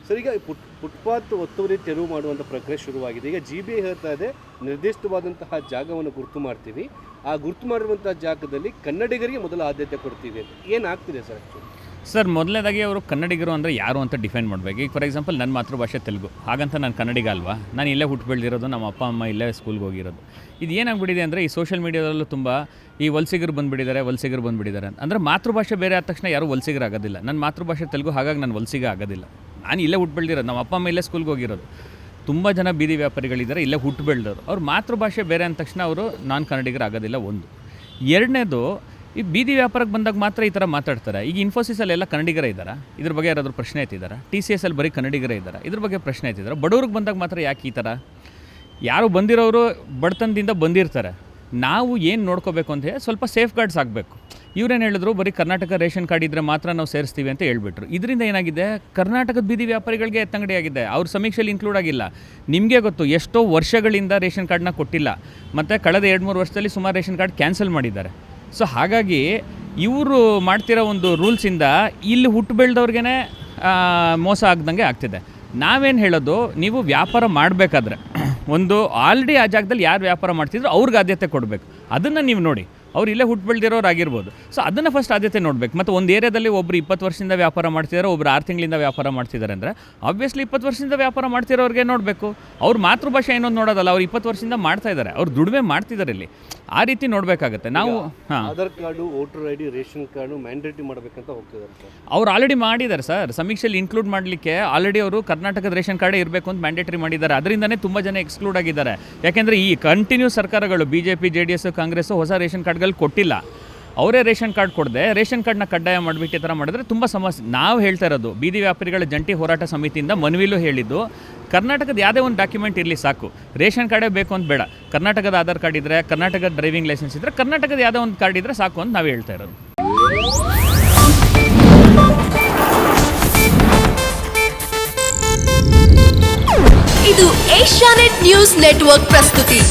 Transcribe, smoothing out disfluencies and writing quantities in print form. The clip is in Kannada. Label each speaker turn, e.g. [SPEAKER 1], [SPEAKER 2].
[SPEAKER 1] ಸರ್, ಈಗ ಫುಟ್ಪಾತ್ ಒತ್ತುವರಿ ತೆರವು ಮಾಡುವಂಥ ಪ್ರಕ್ರಿಯೆ ಶುರುವಾಗಿದೆ. ಈಗ GBI ಹೇಳ್ತಾ ಇದೆ, ನಿರ್ದಿಷ್ಟವಾದಂತಹ ಜಾಗವನ್ನು ಗುರುತು ಮಾಡ್ತೀವಿ, ಆ ಗುರುತು ಮಾಡಿರುವಂತಹ ಜಾಗದಲ್ಲಿ ಕನ್ನಡಿಗರಿಗೆ ಮೊದಲ ಆದ್ಯತೆ ಕೊಡ್ತೀವಿ ಅಂತ. ಏನಾಗ್ತಿದೆ ಸರ್ ಆ್ಯಕ್ಚುಲಿ?
[SPEAKER 2] ಸರ್, ಮೊದಲನೇದಾಗಿ ಅವರು ಕನ್ನಡಿಗರು ಅಂದರೆ ಯಾರು ಅಂತ ಡಿಫೈನ್ ಮಾಡಬೇಕು. ಈಗ ಫಾರ್ ಎಕ್ಸಾಂಪಲ್ ನನ್ನ ಮಾತೃಭಾಷೆ ತೆಲುಗು, ಹಾಗಂತ ನಾನು ಕನ್ನಡಿಗ ಅಲ್ವಾ? ನಾನು ಇಲ್ಲೇ ಹುಟ್ಟು ಬೆಳೆದಿರೋದು, ನಮ್ಮ ಅಪ್ಪ ಅಮ್ಮ ಇಲ್ಲೇ ಸ್ಕೂಲ್ಗೆ ಹೋಗಿರೋದು. ಇದು ಏನಾಗ್ಬಿಟ್ಟಿದೆ ಅಂದರೆ ಈ ಸೋಷಿಯಲ್ ಮೀಡಿಯಾದಲ್ಲೂ ತುಂಬ ಈ ವಲಸಿಗರು ಬಂದುಬಿಟ್ಟಿದ್ದಾರೆ ಅಂದರೆ ಮಾತೃಭಾಷೆ ಬೇರೆ ಆದ ತಕ್ಷಣ ಯಾರೂ ವಲಸಿಗರು ಆಗೋದಿಲ್ಲ. ನನ್ನ ಮಾತೃಭಾಷೆ ತೆಲುಗು, ಹಾಗಾಗಿ ನಾನು ವಲಸಿಗ ಆಗೋದಿಲ್ಲ. ನಾನು ಇಲ್ಲೇ ಹುಟ್ಟು ಬೆಳೆದಿರೋದು, ನಮ್ಮ ಅಪ್ಪ ಅಮ್ಮ ಇಲ್ಲೇ ಸ್ಕೂಲ್ಗೆ ಹೋಗಿರೋದು. ತುಂಬ ಜನ ಬೀದಿ ವ್ಯಾಪಾರಿಗಳಿದ್ದಾರೆ ಇಲ್ಲೇ ಹುಟ್ಟು ಬೆಳೆದವರು. ಅವ್ರ ಮಾತೃಭಾಷೆ ಬೇರೆ ಅಂದ ತಕ್ಷಣ ಅವರು ನಾನ್ ಕನ್ನಡಿಗರು ಆಗೋದಿಲ್ಲ. ಒಂದು. ಎರಡನೇದು, ಈ ಬೀದಿ ವ್ಯಾಪಾರಕ್ಕೆ ಬಂದಾಗ ಮಾತ್ರ ಈ ಥರ ಮಾತಾಡ್ತಾರೆ. ಈಗ ಇನ್ಫೋಸಿಸಲ್ಲೆಲ್ಲ ಕನ್ನಡಿಗರೇ ಇದ್ದಾರೆ, ಇದ್ರ ಬಗ್ಗೆ ಯಾರಾದರೂ ಪ್ರಶ್ನೆ ಎತ್ತಿದ್ದಾರೆ? TCS ಅಲ್ಲಿ ಬರೀ ಕನ್ನಡಿಗರೇ ಇದ್ದಾರೆ, ಇದ್ರ ಬಗ್ಗೆ ಪ್ರಶ್ನೆ ಎತ್ತಿದ್ದಾರೆ? ಬಡವ್ರಿಗೆ ಬಂದಾಗ ಮಾತ್ರ ಯಾಕೆ ಈ ಥರ? ಯಾರು ಬಂದಿರೋರು ಬಡತನದಿಂದ ಬಂದಿರ್ತಾರೆ. ನಾವು ಏನು ನೋಡ್ಕೋಬೇಕು ಅಂತ ಹೇಳಿ ಸ್ವಲ್ಪ ಸೇಫ್ ಗಾರ್ಡ್ಸ್ ಆಗಬೇಕು. ಇವ್ರೇನು ಹೇಳಿದ್ರು, ಬರೀ ಕರ್ನಾಟಕ ರೇಷನ್ ಕಾರ್ಡ್ ಇದ್ದರೆ ಮಾತ್ರ ನಾವು ಸೇರಿಸ್ತೀವಿ ಅಂತ ಹೇಳ್ಬಿಟ್ರು. ಇದರಿಂದ ಏನಾಗಿದೆ, ಕರ್ನಾಟಕದ ಬೀದಿ ವ್ಯಾಪಾರಿಗಳಿಗೆ ಎತ್ತಂಗಡಿ ಆಗಿದೆ. ಅವ್ರ ಸಮೀಕ್ಷೆಯಲ್ಲಿ ಇನ್ಕ್ಲೂಡ್ ಆಗಿಲ್ಲ. ನಿಮಗೆ ಗೊತ್ತು, ಎಷ್ಟೋ ವರ್ಷಗಳಿಂದ ರೇಷನ್ ಕಾರ್ಡ್ನ ಕೊಟ್ಟಿಲ್ಲ, ಮತ್ತು ಕಳೆದ 2-3 ವರ್ಷದಲ್ಲಿ ಸುಮಾರು ರೇಷನ್ ಕಾರ್ಡ್ ಕ್ಯಾನ್ಸಲ್ ಮಾಡಿದ್ದಾರೆ. ಸೊ ಹಾಗಾಗಿ ಇವರು ಮಾಡ್ತಿರೋ ಒಂದು ರೂಲ್ಸಿಂದ ಇಲ್ಲಿ ಹುಟ್ಟು ಬೆಳೆದವ್ರಿಗೇ ಮೋಸ ಆಗ್ದಂಗೆ ಆಗ್ತಿದೆ. ನಾವೇನು ಹೇಳೋದು, ನೀವು ವ್ಯಾಪಾರ ಮಾಡಬೇಕಾದ್ರೆ ಒಂದು ಆಲ್ರೆಡಿ ಆ ಜಾಗದಲ್ಲಿ ಯಾರು ವ್ಯಾಪಾರ ಮಾಡ್ತಿದ್ರು ಅವ್ರಿಗೆ ಆದ್ಯತೆ ಕೊಡಬೇಕು. ಅದನ್ನು ನೀವು ನೋಡಿ, ಅವ್ರು ಇಲ್ಲೇ ಹುಟ್ಟು ಬೆಳೆದಿರೋರು ಆಗಿರ್ಬೋದು. ಸೊ ಅದನ್ನು ಫಸ್ಟ್ ಆದ್ಯತೆ ನೋಡಬೇಕು. ಮತ್ತು ಒಂದು ಏರಿಯಾದಲ್ಲಿ ಒಬ್ಬರು 20 ವರ್ಷದಿಂದ ವ್ಯಾಪಾರ ಮಾಡ್ತಿದ್ದಾರೆ, ಒಬ್ಬರು 6 ತಿಂಗಳಿಂದ ವ್ಯಾಪಾರ ಮಾಡ್ತಿದ್ದಾರೆ ಅಂದರೆ ಆಬ್ವಿಯಸ್ಲಿ 20 ವರ್ಷದಿಂದ ವ್ಯಾಪಾರ ಮಾಡ್ತಿರೋರಿಗೆ ನೋಡಬೇಕು. ಅವ್ರ ಮಾತೃಭಾಷೆ ಏನೊಂದು ನೋಡೋದಲ್ಲ, ಅವ್ರು 20 ವರ್ಷದಿಂದ ಮಾಡ್ತಾ ಇದ್ದಾರೆ, ಅವ್ರು ದುಡಿಮೆ ಮಾಡ್ತಿದ್ದಾರೆ ಇಲ್ಲಿ. ಆ ರೀತಿ ನೋಡಬೇಕಾಗತ್ತೆ ನಾವು.
[SPEAKER 1] Aadhaar card, voter ID, ration card mandatory ಮಾಡಬೇಕಂತ ಹೋಗ್ತಿದ್ದಾರೆ ಸರ್.
[SPEAKER 2] ಅವ್ರು ಆಲ್ರೆಡಿ ಮಾಡಿದ್ದಾರೆ ಸರ್. ಸಮೀಕ್ಷೆಯಲ್ಲಿ ಇನ್ಕ್ಲೂಡ್ ಮಾಡಲಿಕ್ಕೆ ಆಲ್ರೆಡಿ ಅವರು ಕರ್ನಾಟಕದ ರೇಷನ್ ಕಾರ್ಡೇ ಇರಬೇಕು ಅಂತ ಮ್ಯಾಂಡೇಟರಿ ಮಾಡಿದ್ದಾರೆ. ಅದರಿಂದನೇ ತುಂಬ ಜನ ಎಕ್ಸ್ಕ್ಲೂಡ್ ಆಗಿದ್ದಾರೆ. ಯಾಕೆಂದರೆ ಈ ಕಂಟಿನ್ಯೂ ಸರ್ಕಾರಗಳು BJP, JDS, ಕಾಂಗ್ರೆಸ್ಸು ಹೊಸ ರೇಷನ್ ಕಾರ್ಡ್ಗಳು ಕೊಟ್ಟಿಲ್ಲ. ಅವರೇ ರೇಷನ್ ಕಾರ್ಡ್ ಕೊಡದೆ ರೇಷನ್ ಕಾರ್ಡ್ನ ಕಡ್ಡಾಯ ಮಾಡಿಬಿಟ್ಟು ಈ ಥರ ಮಾಡಿದ್ರೆ ತುಂಬ ಸಮಸ್ಯೆ. ನಾವು ಹೇಳ್ತಾ ಇರೋದು, ಬೀದಿ ವ್ಯಾಪಾರಿಗಳ ಜಂಟಿ ಹೋರಾಟ ಸಮಿತಿಯಿಂದ ಮನವಿಲೂ ಹೇಳಿದ್ದು, ಕರ್ನಾಟಕದ ಯಾವುದೇ ಒಂದು ಡಾಕ್ಯುಮೆಂಟ್ ಇರಲಿ ಸಾಕು, ರೇಷನ್ ಕಾರ್ಡೇ ಬೇಕು ಅಂತ ಬೇಡ. ಕರ್ನಾಟಕದ ಆಧಾರ್ ಕಾರ್ಡ್ ಇದ್ದರೆ, ಕರ್ನಾಟಕದ ಡ್ರೈವಿಂಗ್ ಲೈಸೆನ್ಸ್ ಇದ್ದರೆ, ಕರ್ನಾಟಕದ ಯಾವುದೇ ಒಂದು ಕಾರ್ಡ್ ಇದ್ದರೆ ಸಾಕು ಅಂತ ನಾವು ಹೇಳ್ತಾ ಇರೋದು.
[SPEAKER 3] ಇದು ಏಷ್ಯಾನೆಟ್ ನ್ಯೂಸ್ ನೆಟ್ವರ್ಕ್ ಪ್ರಸ್ತುತಿ.